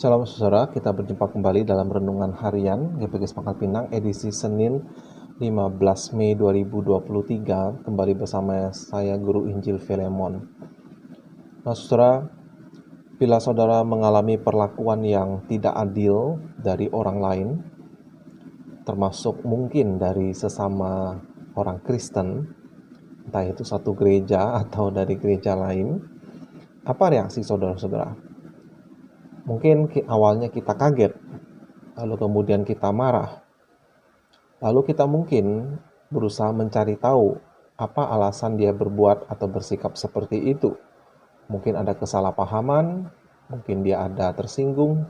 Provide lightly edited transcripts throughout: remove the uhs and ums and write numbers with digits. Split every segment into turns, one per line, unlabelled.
Shalom saudara, kita berjumpa kembali dalam Renungan Harian GPGS Pangkal Pinang edisi Senin 15 Mei 2023. Kembali bersama saya Guru Injil Filemon. Nah saudara, bila saudara mengalami perlakuan yang tidak adil dari orang lain, termasuk mungkin dari sesama orang Kristen, entah itu satu gereja atau dari gereja lain, apa reaksi saudara-saudara? Mungkin awalnya kita kaget, lalu kemudian kita marah, lalu kita mungkin berusaha mencari tahu apa alasan dia berbuat atau bersikap seperti itu. Mungkin ada kesalahpahaman, mungkin dia ada tersinggung,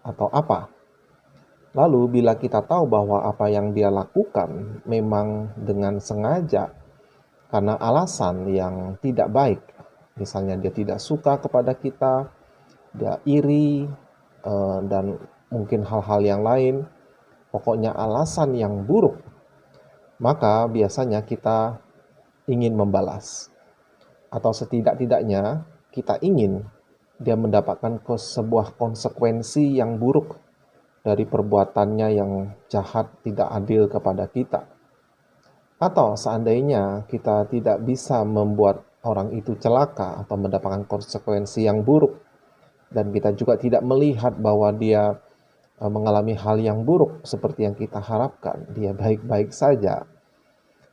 atau apa. Lalu bila kita tahu bahwa apa yang dia lakukan memang dengan sengaja karena alasan yang tidak baik, misalnya dia tidak suka kepada kita, dia iri, dan mungkin hal-hal yang lain, pokoknya alasan yang buruk, maka biasanya kita ingin membalas. Atau setidak-tidaknya kita ingin dia mendapatkan sebuah konsekuensi yang buruk dari perbuatannya yang jahat, tidak adil kepada kita. Atau seandainya kita tidak bisa membuat orang itu celaka atau mendapatkan konsekuensi yang buruk, dan kita juga tidak melihat bahwa dia mengalami hal yang buruk seperti yang kita harapkan, dia baik-baik saja,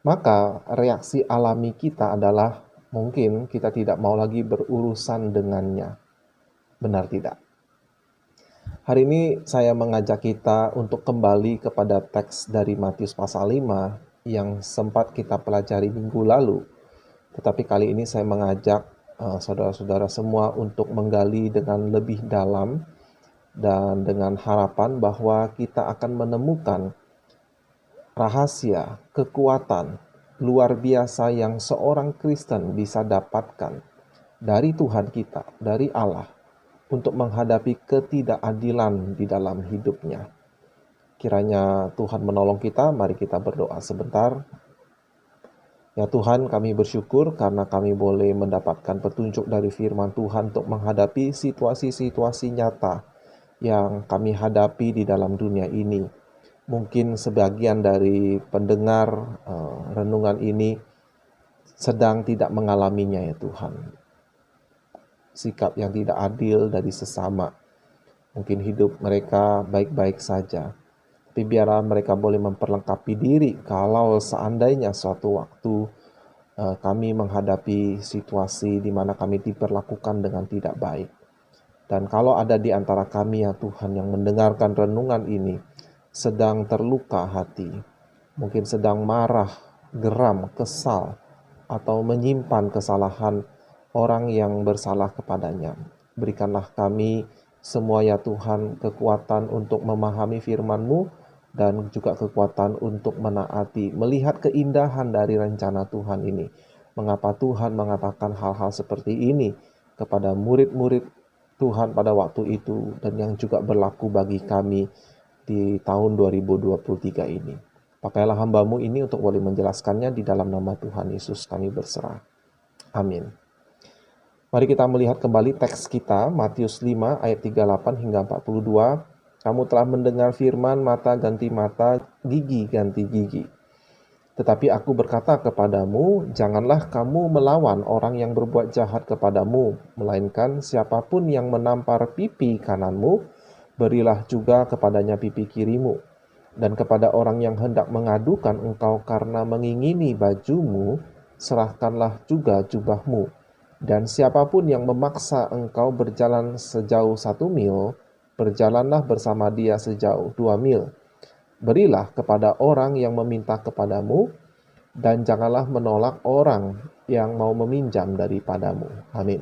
maka reaksi alami kita adalah mungkin kita tidak mau lagi berurusan dengannya. Benar tidak? Hari ini saya mengajak kita untuk kembali kepada teks dari Matius pasal 5 yang sempat kita pelajari minggu lalu. Tetapi kali ini saya mengajak saudara-saudara semua untuk menggali dengan lebih dalam dan dengan harapan bahwa kita akan menemukan rahasia, kekuatan luar biasa yang seorang Kristen bisa dapatkan dari Tuhan kita, dari Allah, untuk menghadapi ketidakadilan di dalam hidupnya. Kiranya Tuhan menolong kita. Mari kita berdoa sebentar. Ya Tuhan, kami bersyukur karena kami boleh mendapatkan petunjuk dari firman Tuhan untuk menghadapi situasi-situasi nyata yang kami hadapi di dalam dunia ini. Mungkin sebagian dari pendengar renungan ini sedang tidak mengalaminya ya Tuhan. Sikap yang tidak adil dari sesama. Mungkin hidup mereka baik-baik saja. Tapi biarlah mereka boleh memperlengkapi diri kalau seandainya suatu waktu kami menghadapi situasi di mana kami diperlakukan dengan tidak baik. Dan kalau ada di antara kami ya Tuhan yang mendengarkan renungan ini sedang terluka hati, mungkin sedang marah, geram, kesal, atau menyimpan kesalahan orang yang bersalah kepadanya. Berikanlah kami semua ya Tuhan kekuatan untuk memahami firman-Mu dan juga kekuatan untuk menaati, melihat keindahan dari rencana Tuhan ini. Mengapa Tuhan mengatakan hal-hal seperti ini kepada murid-murid Tuhan pada waktu itu, dan yang juga berlaku bagi kami di tahun 2023 ini. Pakailah hamba-Mu ini untuk boleh menjelaskannya. Di dalam nama Tuhan Yesus kami berserah. Amin. Mari kita melihat kembali teks kita, Matius 5 ayat 38 hingga 42. Kamu telah mendengar firman, mata ganti mata, gigi ganti gigi. Tetapi aku berkata kepadamu, janganlah kamu melawan orang yang berbuat jahat kepadamu, melainkan siapapun yang menampar pipi kananmu, berilah juga kepadanya pipi kirimu. Dan kepada orang yang hendak mengadukan engkau karena mengingini bajumu, serahkanlah juga jubahmu. Dan siapapun yang memaksa engkau berjalan sejauh 1 mil, berjalanlah bersama dia sejauh 2 mil. Berilah kepada orang yang meminta kepadamu, dan janganlah menolak orang yang mau meminjam daripadamu. Amin.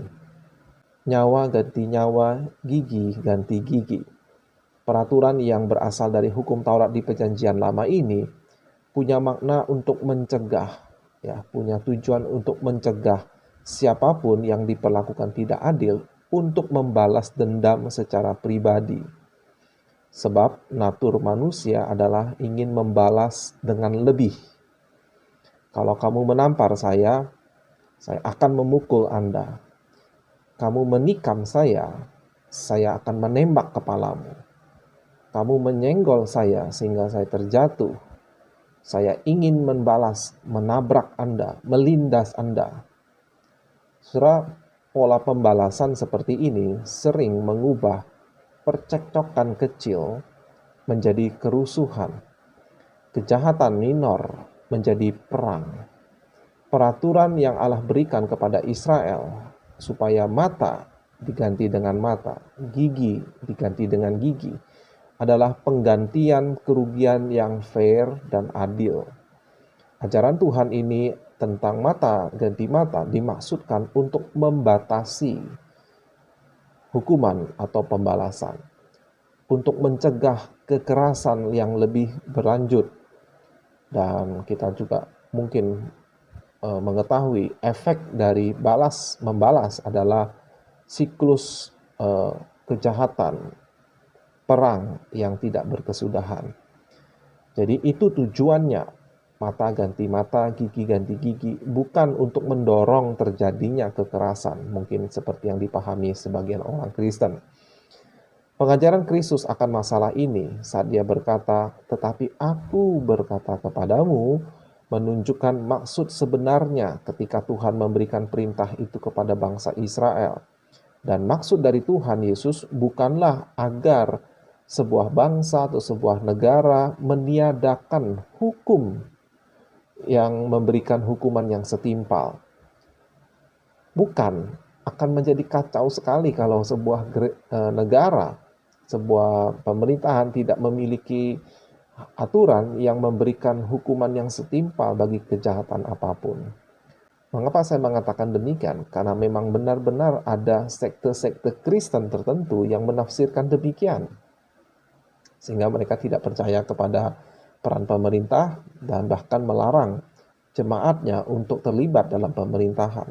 Nyawa ganti nyawa, gigi ganti gigi. Peraturan yang berasal dari hukum Taurat di Perjanjian Lama ini punya makna untuk mencegah, punya tujuan untuk mencegah siapapun yang diperlakukan tidak adil untuk membalas dendam secara pribadi. Sebab natur manusia adalah ingin membalas dengan lebih. Kalau kamu menampar saya akan memukul Anda. Kamu menikam saya saya akan menembak kepalamu. Kamu menyenggol saya sehingga saya terjatuh. Saya ingin membalas, menabrak Anda, melindas Anda. Saudara, pola pembalasan seperti ini sering mengubah percekcokan kecil menjadi kerusuhan, kejahatan minor menjadi perang. Peraturan yang Allah berikan kepada Israel supaya mata diganti dengan mata, gigi diganti dengan gigi, adalah penggantian kerugian yang fair dan adil. Ajaran Tuhan ini tentang mata ganti mata dimaksudkan untuk membatasi hukuman atau pembalasan, untuk mencegah kekerasan yang lebih berlanjut. Dan kita juga mungkin mengetahui efek dari membalas adalah siklus kejahatan, perang yang tidak berkesudahan. Jadi itu tujuannya, mata ganti mata, gigi ganti gigi, bukan untuk mendorong terjadinya kekerasan, mungkin seperti yang dipahami sebagian orang Kristen. Pengajaran Kristus akan masalah ini saat dia berkata, "Tetapi aku berkata kepadamu," menunjukkan maksud sebenarnya ketika Tuhan memberikan perintah itu kepada bangsa Israel. Dan maksud dari Tuhan Yesus bukanlah agar sebuah bangsa atau sebuah negara meniadakan hukum yang memberikan hukuman yang setimpal. Bukan, akan menjadi kacau sekali kalau sebuah negara, sebuah pemerintahan tidak memiliki aturan yang memberikan hukuman yang setimpal bagi kejahatan apapun. Mengapa saya mengatakan demikian? Karena memang benar-benar ada sekte-sekte Kristen tertentu yang menafsirkan demikian, sehingga mereka tidak percaya kepada peran pemerintah dan bahkan melarang jemaatnya untuk terlibat dalam pemerintahan.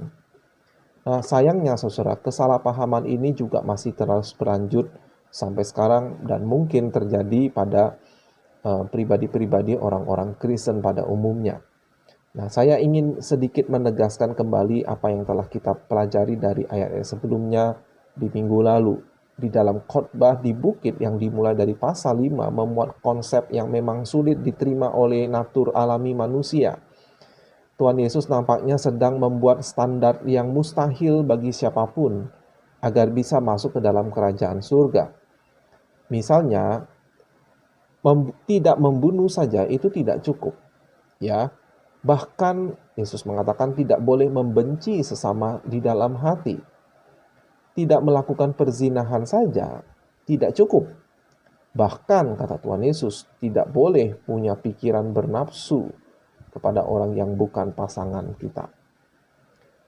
Nah, sayangnya saudara, kesalahpahaman ini juga masih terus berlanjut sampai sekarang dan mungkin terjadi pada pribadi-pribadi orang-orang Kristen pada umumnya. Nah, saya ingin sedikit menegaskan kembali apa yang telah kita pelajari dari ayat-ayat sebelumnya di minggu lalu. Di dalam khotbah di bukit yang dimulai dari pasal 5 memuat konsep yang memang sulit diterima oleh natur alami manusia. Tuhan Yesus nampaknya sedang membuat standar yang mustahil bagi siapapun agar bisa masuk ke dalam kerajaan surga. Misalnya, tidak membunuh saja itu tidak cukup, ya. Bahkan Yesus mengatakan tidak boleh membenci sesama di dalam hati. Tidak melakukan perzinahan saja tidak cukup. Bahkan kata Tuhan Yesus tidak boleh punya pikiran bernafsu kepada orang yang bukan pasangan kita.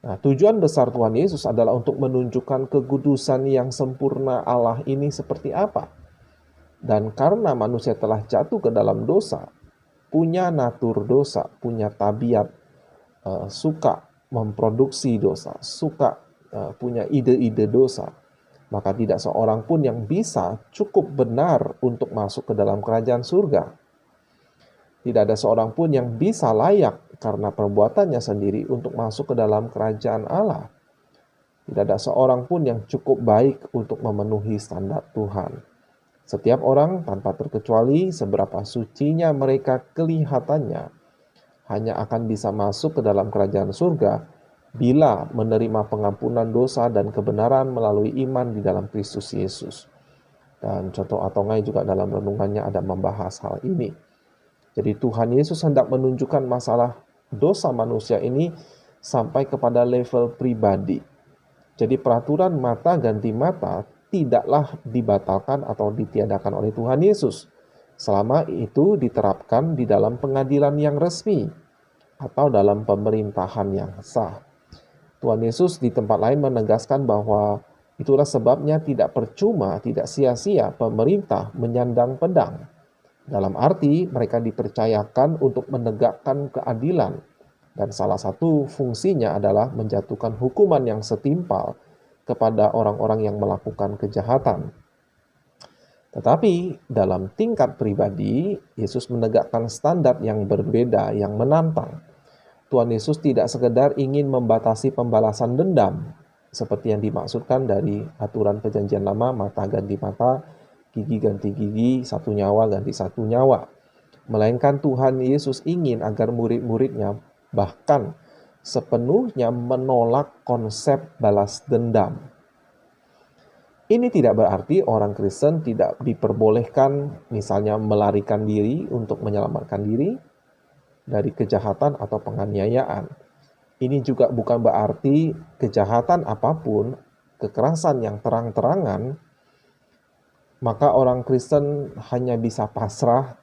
Nah, tujuan besar Tuhan Yesus adalah untuk menunjukkan kekudusan yang sempurna Allah ini seperti apa. Dan karena manusia telah jatuh ke dalam dosa, punya natur dosa, punya tabiat suka memproduksi dosa, suka punya ide-ide dosa, maka tidak seorang pun yang bisa cukup benar untuk masuk ke dalam kerajaan surga. Tidak ada seorang pun yang bisa layak karena perbuatannya sendiri untuk masuk ke dalam kerajaan Allah. Tidak ada seorang pun yang cukup baik untuk memenuhi standar Tuhan. Setiap orang tanpa terkecuali seberapa sucinya mereka kelihatannya hanya akan bisa masuk ke dalam kerajaan surga bila menerima pengampunan dosa dan kebenaran melalui iman di dalam Kristus Yesus. Dan contoh Atongai juga dalam renungannya ada membahas hal ini. Jadi Tuhan Yesus hendak menunjukkan masalah dosa manusia ini sampai kepada level pribadi. Jadi peraturan mata ganti mata tidaklah dibatalkan atau ditiadakan oleh Tuhan Yesus selama itu diterapkan di dalam pengadilan yang resmi atau dalam pemerintahan yang sah. Tuhan Yesus di tempat lain menegaskan bahwa itulah sebabnya tidak percuma, tidak sia-sia pemerintah menyandang pedang. Dalam arti mereka dipercayakan untuk menegakkan keadilan dan salah satu fungsinya adalah menjatuhkan hukuman yang setimpal kepada orang-orang yang melakukan kejahatan. Tetapi dalam tingkat pribadi, Yesus menegakkan standar yang berbeda, yang menantang. Tuhan Yesus tidak sekedar ingin membatasi pembalasan dendam, seperti yang dimaksudkan dari aturan perjanjian lama, mata ganti mata, gigi ganti gigi, satu nyawa ganti satu nyawa. Melainkan Tuhan Yesus ingin agar murid-muridnya bahkan sepenuhnya menolak konsep balas dendam. Ini tidak berarti orang Kristen tidak diperbolehkan misalnya melarikan diri untuk menyelamatkan diri dari kejahatan atau penganiayaan. Ini juga bukan berarti kejahatan apapun, kekerasan yang terang-terangan, maka orang Kristen hanya bisa pasrah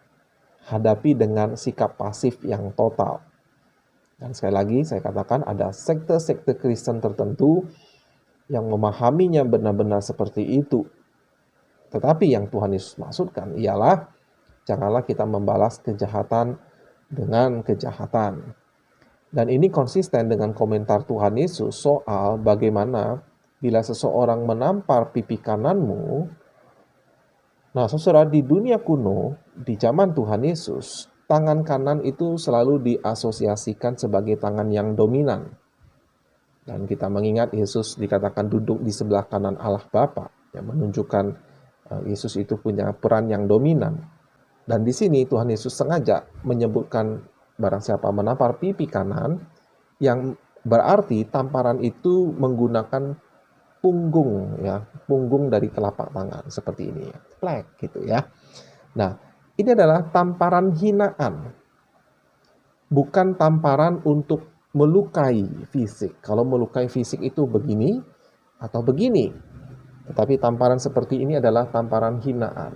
hadapi dengan sikap pasif yang total. Dan sekali lagi saya katakan ada sekte-sekte Kristen tertentu yang memahaminya benar-benar seperti itu. Tetapi yang Tuhan Yesus maksudkan ialah janganlah kita membalas kejahatan dengan kejahatan. Dan ini konsisten dengan komentar Tuhan Yesus soal bagaimana bila seseorang menampar pipi kananmu. Nah, saudara, di dunia kuno, di zaman Tuhan Yesus, tangan kanan itu selalu diasosiasikan sebagai tangan yang dominan. Dan kita mengingat Yesus dikatakan duduk di sebelah kanan Allah Bapa, yang menunjukkan Yesus itu punya peran yang dominan. Dan di sini Tuhan Yesus sengaja menyebutkan barang siapa menampar pipi kanan, yang berarti tamparan itu menggunakan punggung, ya, punggung dari telapak tangan seperti ini, ya, plek gitu ya. Nah, ini adalah tamparan hinaan, bukan tamparan untuk melukai fisik. Kalau melukai fisik itu begini atau begini. Tetapi tamparan seperti ini adalah tamparan hinaan.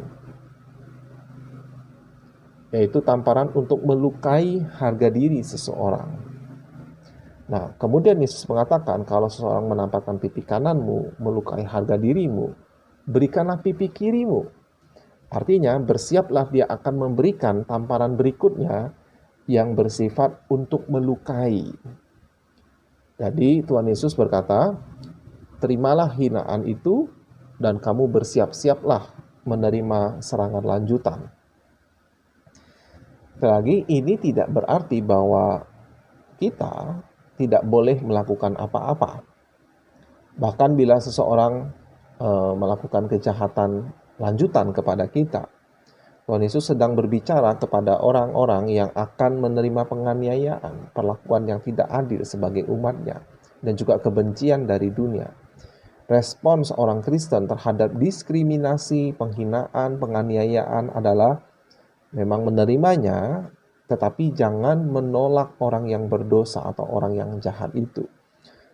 Yaitu tamparan untuk melukai harga diri seseorang. Nah, kemudian Yesus mengatakan kalau seseorang menampakkan pipi kananmu, melukai harga dirimu, berikanlah pipi kirimu. Artinya, bersiaplah dia akan memberikan tamparan berikutnya yang bersifat untuk melukai. Jadi Tuhan Yesus berkata, terimalah hinaan itu dan kamu bersiap-siaplah menerima serangan lanjutan. Sekali lagi, ini tidak berarti bahwa kita tidak boleh melakukan apa-apa. Bahkan bila seseorang melakukan kejahatan lanjutan kepada kita, Tuhan Yesus sedang berbicara kepada orang-orang yang akan menerima penganiayaan, perlakuan yang tidak adil sebagai umatnya, dan juga kebencian dari dunia. Respons orang Kristen terhadap diskriminasi, penghinaan, penganiayaan adalah memang menerimanya, tetapi jangan menolak orang yang berdosa atau orang yang jahat itu.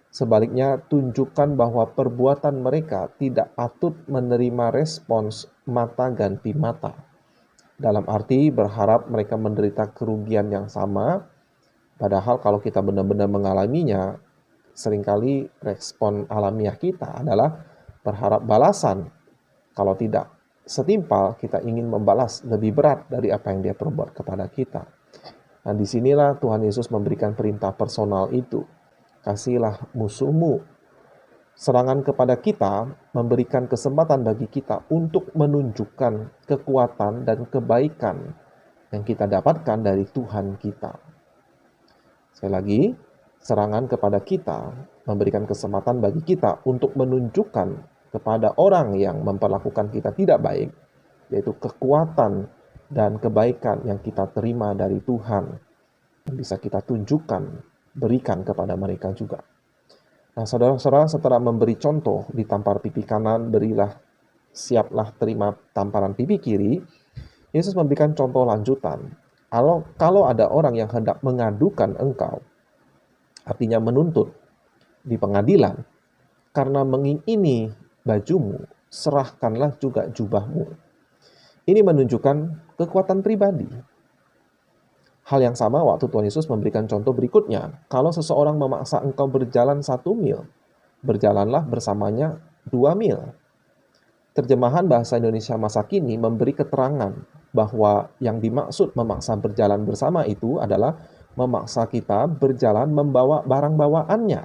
Sebaliknya, tunjukkan bahwa perbuatan mereka tidak patut menerima respons mata ganti mata. Dalam arti berharap mereka menderita kerugian yang sama, padahal kalau kita benar-benar mengalaminya, seringkali respon alamiah kita adalah berharap balasan. Kalau tidak setimpal, kita ingin membalas lebih berat dari apa yang dia perbuat kepada kita. Nah, disinilah Tuhan Yesus memberikan perintah personal itu. Kasihilah musuhmu. Serangan kepada kita memberikan kesempatan bagi kita untuk menunjukkan kekuatan dan kebaikan yang kita dapatkan dari Tuhan kita. Sekali lagi, serangan kepada kita memberikan kesempatan bagi kita untuk menunjukkan kepada orang yang memperlakukan kita tidak baik, yaitu kekuatan dan kebaikan yang kita terima dari Tuhan, yang bisa kita tunjukkan, berikan kepada mereka juga. Nah, saudara-saudara, setelah memberi contoh ditampar pipi kanan, siaplah terima tamparan pipi kiri, Yesus memberikan contoh lanjutan. Kalau ada orang yang hendak mengadukan engkau, artinya menuntut di pengadilan, karena mengingini bajumu, serahkanlah juga jubahmu. Ini menunjukkan kekuatan pribadi. Hal yang sama waktu Tuhan Yesus memberikan contoh berikutnya. Kalau seseorang memaksa engkau berjalan 1 mil, berjalanlah bersamanya 2 mil. Terjemahan bahasa Indonesia masa kini memberi keterangan bahwa yang dimaksud memaksa berjalan bersama itu adalah memaksa kita berjalan membawa barang bawaannya.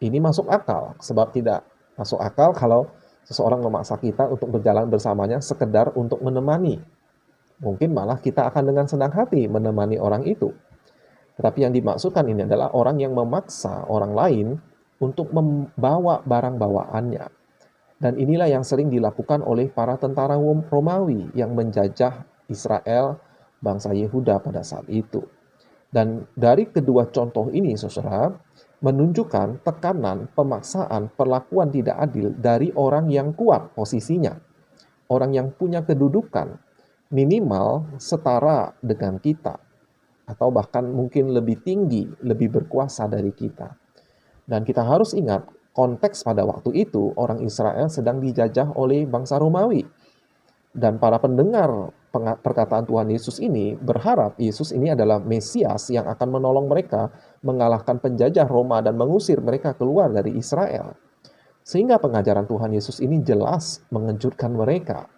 Ini masuk akal, sebab tidak masuk akal kalau seseorang memaksa kita untuk berjalan bersamanya sekedar untuk menemani. Mungkin malah kita akan dengan senang hati menemani orang itu. Tetapi yang dimaksudkan ini adalah orang yang memaksa orang lain untuk membawa barang bawaannya. Dan inilah yang sering dilakukan oleh para tentara Romawi yang menjajah Israel, bangsa Yehuda pada saat itu. Dan dari kedua contoh ini, saudara, menunjukkan tekanan, pemaksaan, perlakuan tidak adil dari orang yang kuat posisinya. Orang yang punya kedudukan minimal setara dengan kita. Atau bahkan mungkin lebih tinggi, lebih berkuasa dari kita. Dan kita harus ingat, konteks pada waktu itu, orang Israel sedang dijajah oleh bangsa Romawi. Dan para pendengar perkataan Tuhan Yesus ini berharap Yesus ini adalah Mesias yang akan menolong mereka mengalahkan penjajah Roma dan mengusir mereka keluar dari Israel. Sehingga pengajaran Tuhan Yesus ini jelas mengejutkan mereka.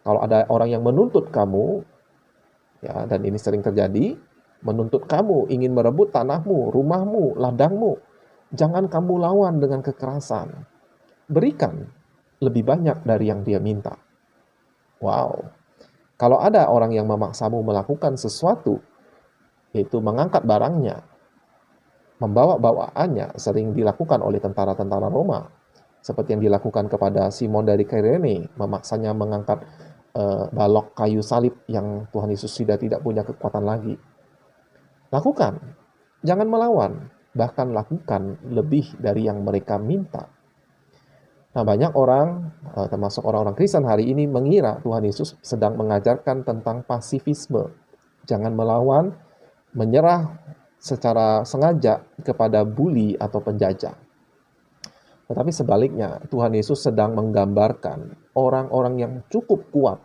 Kalau ada orang yang menuntut kamu, ya, dan ini sering terjadi, menuntut kamu ingin merebut tanahmu, rumahmu, ladangmu, jangan kamu lawan dengan kekerasan. Berikan lebih banyak dari yang dia minta. Wow. Kalau ada orang yang memaksamu melakukan sesuatu, yaitu mengangkat barangnya, membawa bawaannya, sering dilakukan oleh tentara-tentara Roma, seperti yang dilakukan kepada Simon dari Kirene, memaksanya mengangkat balok kayu salib yang Tuhan Yesus sudah tidak punya kekuatan lagi. Lakukan, jangan melawan, bahkan lakukan lebih dari yang mereka minta. Nah, banyak orang, termasuk orang-orang Kristen hari ini, mengira Tuhan Yesus sedang mengajarkan tentang pasifisme. Jangan melawan, menyerah secara sengaja kepada bully atau penjajah. Tetapi sebaliknya, Tuhan Yesus sedang menggambarkan orang-orang yang cukup kuat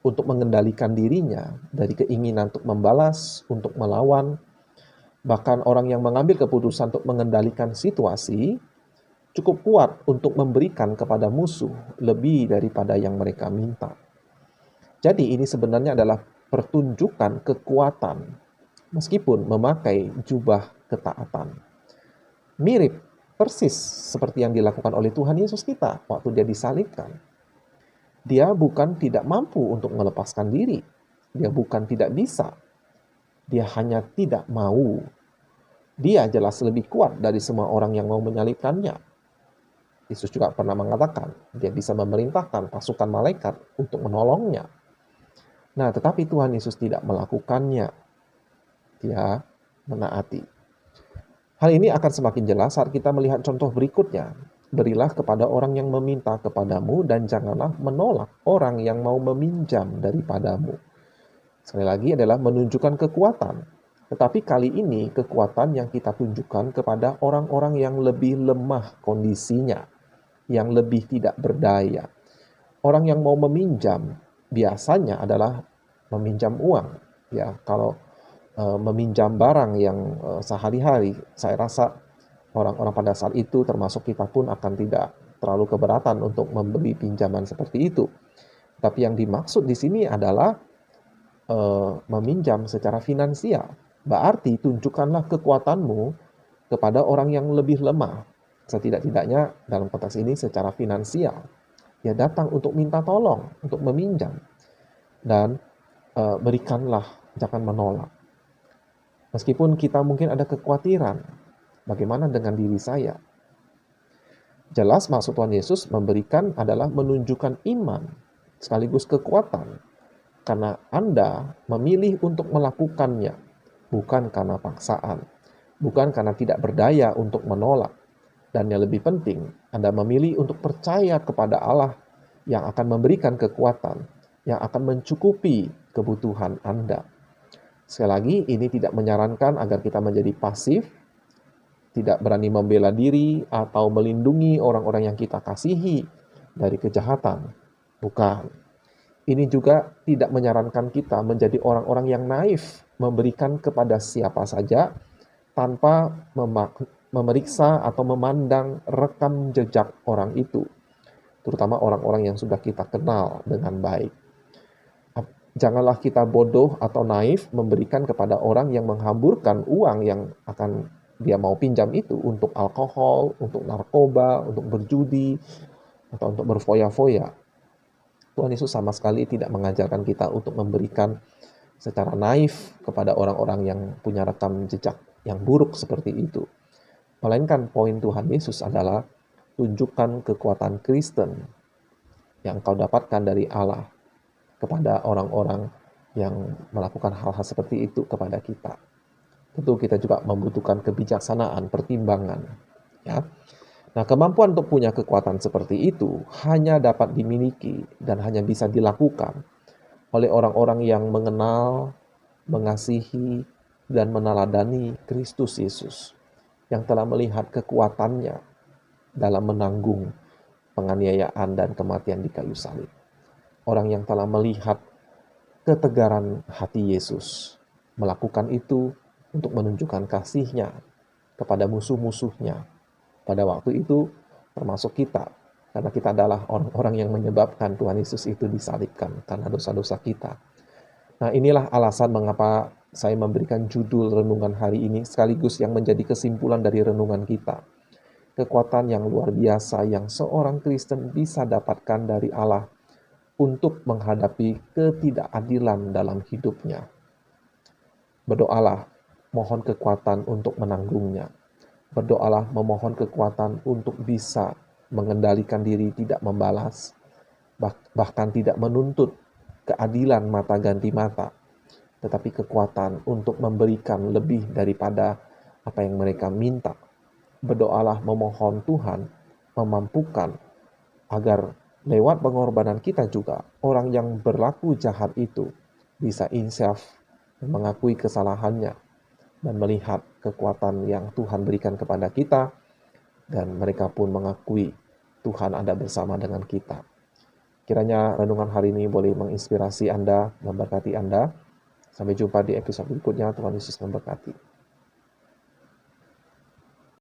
untuk mengendalikan dirinya dari keinginan untuk membalas, untuk melawan. Bahkan orang yang mengambil keputusan untuk mengendalikan situasi, cukup kuat untuk memberikan kepada musuh lebih daripada yang mereka minta. Jadi ini sebenarnya adalah pertunjukan kekuatan, meskipun memakai jubah ketaatan. Mirip, persis seperti yang dilakukan oleh Tuhan Yesus kita waktu dia disalibkan. Dia bukan tidak mampu untuk melepaskan diri. Dia bukan tidak bisa. Dia hanya tidak mau. Dia jelas lebih kuat dari semua orang yang mau menyalibkannya. Yesus juga pernah mengatakan, dia bisa memerintahkan pasukan malaikat untuk menolongnya. Nah, tetapi Tuhan Yesus tidak melakukannya. Dia menaati. Hal ini akan semakin jelas saat kita melihat contoh berikutnya. Berilah kepada orang yang meminta kepadamu dan janganlah menolak orang yang mau meminjam daripadamu. Sekali lagi adalah menunjukkan kekuatan. Tetapi kali ini kekuatan yang kita tunjukkan kepada orang-orang yang lebih lemah kondisinya, yang lebih tidak berdaya. Orang yang mau meminjam biasanya adalah meminjam uang. Ya, kalau meminjam barang yang sehari-hari, saya rasa orang-orang pada saat itu termasuk kita pun akan tidak terlalu keberatan untuk membeli pinjaman seperti itu. Tapi yang dimaksud di sini adalah meminjam secara finansial. Berarti tunjukkanlah kekuatanmu kepada orang yang lebih lemah. Setidak-tidaknya dalam konteks ini secara finansial. Dia datang untuk minta tolong, untuk meminjam. Dan berikanlah, jangan menolak. Meskipun kita mungkin ada kekhawatiran, bagaimana dengan diri saya? Jelas maksud Tuhan Yesus memberikan adalah menunjukkan iman, sekaligus kekuatan. Karena Anda memilih untuk melakukannya, bukan karena paksaan, bukan karena tidak berdaya untuk menolak. Dan yang lebih penting, Anda memilih untuk percaya kepada Allah yang akan memberikan kekuatan, yang akan mencukupi kebutuhan Anda. Sekali lagi, ini tidak menyarankan agar kita menjadi pasif, tidak berani membela diri, atau melindungi orang-orang yang kita kasihi dari kejahatan. Bukan. Ini juga tidak menyarankan kita menjadi orang-orang yang naif, memberikan kepada siapa saja, tanpa memeriksa atau memandang rekam jejak orang itu, terutama orang-orang yang sudah kita kenal dengan baik. Janganlah kita bodoh atau naif memberikan kepada orang yang menghamburkan uang yang akan dia mau pinjam itu untuk alkohol, untuk narkoba, untuk berjudi, atau untuk berfoya-foya. Tuhan Yesus sama sekali tidak mengajarkan kita untuk memberikan secara naif kepada orang-orang yang punya rekam jejak yang buruk seperti itu. Melainkan poin Tuhan Yesus adalah tunjukkan kekuatan Kristen yang kau dapatkan dari Allah kepada orang-orang yang melakukan hal-hal seperti itu kepada kita. Tentu kita juga membutuhkan kebijaksanaan, pertimbangan. Ya. Nah, kemampuan untuk punya kekuatan seperti itu hanya dapat dimiliki dan hanya bisa dilakukan oleh orang-orang yang mengenal, mengasihi, dan meneladani Kristus Yesus, yang telah melihat kekuatannya dalam menanggung penganiayaan dan kematian di kayu salib. Orang yang telah melihat ketegaran hati Yesus melakukan itu untuk menunjukkan kasih-Nya kepada musuh-musuhnya pada waktu itu, termasuk kita, karena kita adalah orang-orang yang menyebabkan Tuhan Yesus itu disalibkan karena dosa-dosa kita. Nah, inilah alasan mengapa saya memberikan judul renungan hari ini sekaligus yang menjadi kesimpulan dari renungan kita. Kekuatan yang luar biasa yang seorang Kristen bisa dapatkan dari Allah untuk menghadapi ketidakadilan dalam hidupnya. Berdoalah, mohon kekuatan untuk menanggungnya. Berdoalah memohon kekuatan untuk bisa mengendalikan diri tidak membalas, bahkan tidak menuntut keadilan mata ganti mata, tetapi kekuatan untuk memberikan lebih daripada apa yang mereka minta. Berdoalah memohon Tuhan memampukan agar lewat pengorbanan kita juga orang yang berlaku jahat itu bisa insaf dan mengakui kesalahannya dan melihat kekuatan yang Tuhan berikan kepada kita, dan mereka pun mengakui Tuhan ada bersama dengan kita. Kiranya renungan hari ini boleh menginspirasi Anda, memberkati Anda. Sampai jumpa di episode berikutnya. Tuhan Yesus memberkati.